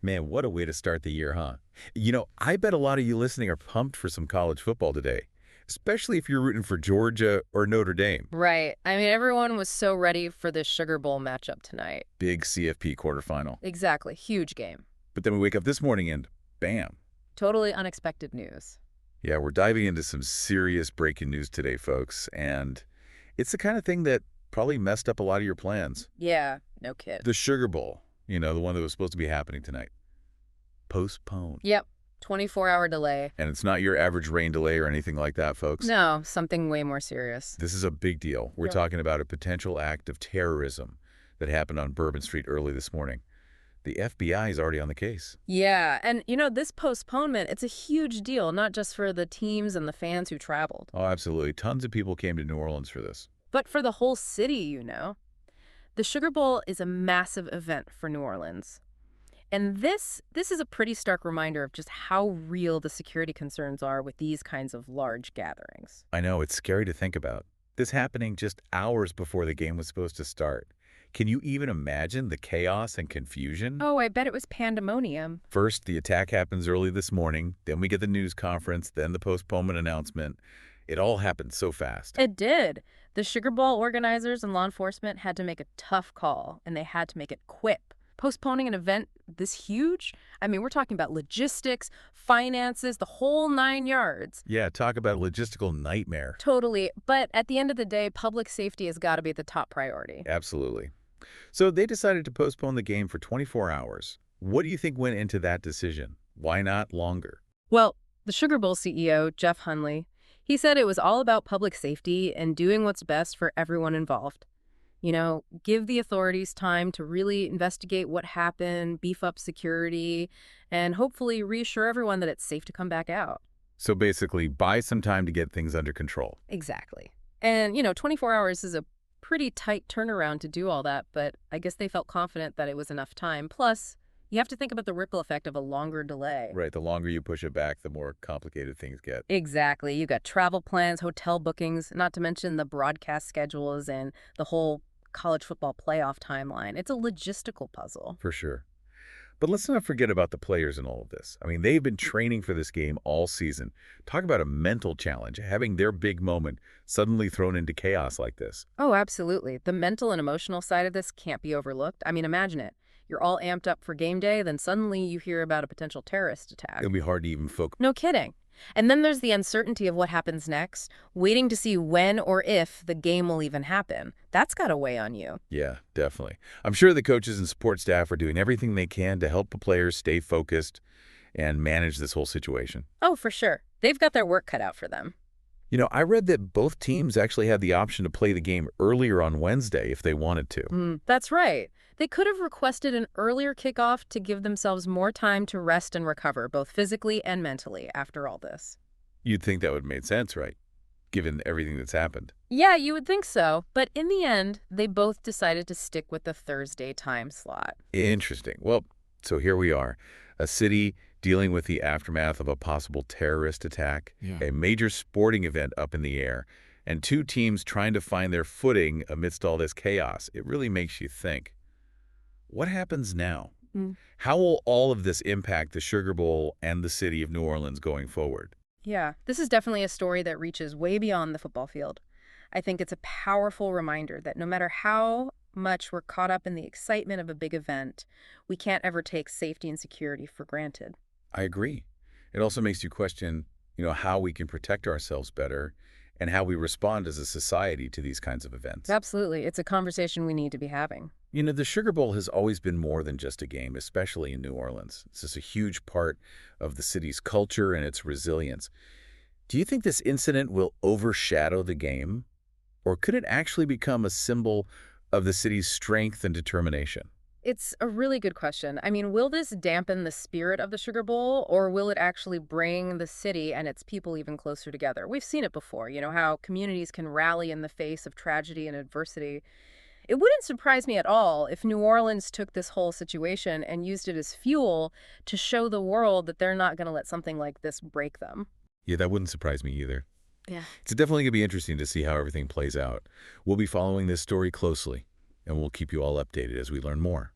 Man, what a way to start the year, huh? I bet a lot of you listening are pumped for some college football today, especially if you're rooting for Georgia or Notre Dame. Right. I mean, everyone was so ready for this Sugar Bowl matchup tonight. Big CFP quarterfinal. Exactly. Huge game. But then we wake up this morning and bam. Totally unexpected news. Yeah, we're diving into some serious breaking news today, folks. And it's the kind of thing that probably messed up a lot of your plans. Yeah, no kid. The Sugar Bowl, the one that was supposed to be happening tonight. Postponed. Yep. 24-hour delay. And it's not your average rain delay or anything like that, folks. No, something way more serious. This is a big deal. We're talking about a potential act of terrorism that happened on Bourbon Street early this morning. The FBI is already on the case. Yeah, and this postponement, it's a huge deal, not just for the teams and the fans who traveled, Oh, absolutely. Tons of people came to New Orleans for this. but for the whole city. The Sugar Bowl is a massive event for New Orleans. And this is a pretty stark reminder of just how real the security concerns are with these kinds of large gatherings. I know, it's scary to think about. This happening just hours before the game was supposed to start. Can you even imagine the chaos and confusion? Oh, I bet it was pandemonium. First, the attack happens early this morning. Then we get the news conference, then the postponement announcement. It all happened so fast. It did. The Sugar Bowl organizers and law enforcement had to make a tough call, and they had to make it quick. Postponing an event this huge? I mean, we're talking about logistics, finances, the whole 9 yards. Yeah, talk about a logistical nightmare. Totally. But at the end of the day, public safety has got to be the top priority. Absolutely. So they decided to postpone the game for 24 hours. What do you think went into that decision? Why not longer? Well, the Sugar Bowl CEO, Jeff Hunley, he said it was all about public safety and doing what's best for everyone involved. Give the authorities time to really investigate what happened, beef up security, and hopefully reassure everyone that it's safe to come back out. So basically, buy some time to get things under control. Exactly. And, 24 hours is a pretty tight turnaround to do all that, but I guess they felt confident that it was enough time. Plus, you have to think about the ripple effect of a longer delay. Right, the longer you push it back, the more complicated things get. Exactly. You got travel plans, hotel bookings, not to mention the broadcast schedules and the whole college football playoff timeline. It's a logistical puzzle. For sure. But let's not forget about the players in all of this. I mean, they've been training for this game all season. Talk about a mental challenge, having their big moment suddenly thrown into chaos like this. Oh, absolutely. The mental and emotional side of this can't be overlooked. I mean, imagine it. You're all amped up for game day, then suddenly you hear about a potential terrorist attack. It'll be hard to even focus. No kidding. And then there's the uncertainty of what happens next, waiting to see when or if the game will even happen. That's got to weigh on you. Yeah, definitely. I'm sure the coaches and support staff are doing everything they can to help the players stay focused and manage this whole situation. Oh, for sure. They've got their work cut out for them. I read that both teams actually had the option to play the game earlier on Wednesday if they wanted to. That's right. They could have requested an earlier kickoff to give themselves more time to rest and recover, both physically and mentally, after all this. You'd think that would have made sense, right? Given everything that's happened. Yeah, you would think so. But in the end, they both decided to stick with the Thursday time slot. Interesting. Well, so here we are. A city dealing with the aftermath of a possible terrorist attack, a major sporting event up in the air, and two teams trying to find their footing amidst all this chaos. It really makes you think. What happens now? How will all of this impact the Sugar Bowl and the city of New Orleans going forward? Yeah, this is definitely a story that reaches way beyond the football field. I think it's a powerful reminder that no matter how much we're caught up in the excitement of a big event, we can't ever take safety and security for granted. I agree. It also makes you question, how we can protect ourselves better and how we respond as a society to these kinds of events. Absolutely. It's a conversation we need to be having. The Sugar Bowl has always been more than just a game, especially in New Orleans. This is a huge part of the city's culture and its resilience. Do you think this incident will overshadow the game? Or could it actually become a symbol of the city's strength and determination? It's a really good question. I mean, will this dampen the spirit of the Sugar Bowl, or will it actually bring the city and its people even closer together? We've seen it before, how communities can rally in the face of tragedy and adversity. It wouldn't surprise me at all if New Orleans took this whole situation and used it as fuel to show the world that they're not going to let something like this break them. Yeah, that wouldn't surprise me either. Yeah. It's definitely going to be interesting to see how everything plays out. We'll be following this story closely, and we'll keep you all updated as we learn more.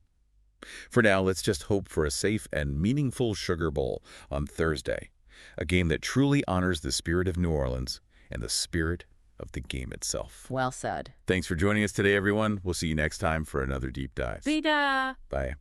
For now, let's just hope for a safe and meaningful Sugar Bowl on Thursday, a game that truly honors the spirit of New Orleans and the spirit of the game itself. Well said. Thanks for joining us today, everyone. We'll see you next time for another deep dive. Vida! Bye.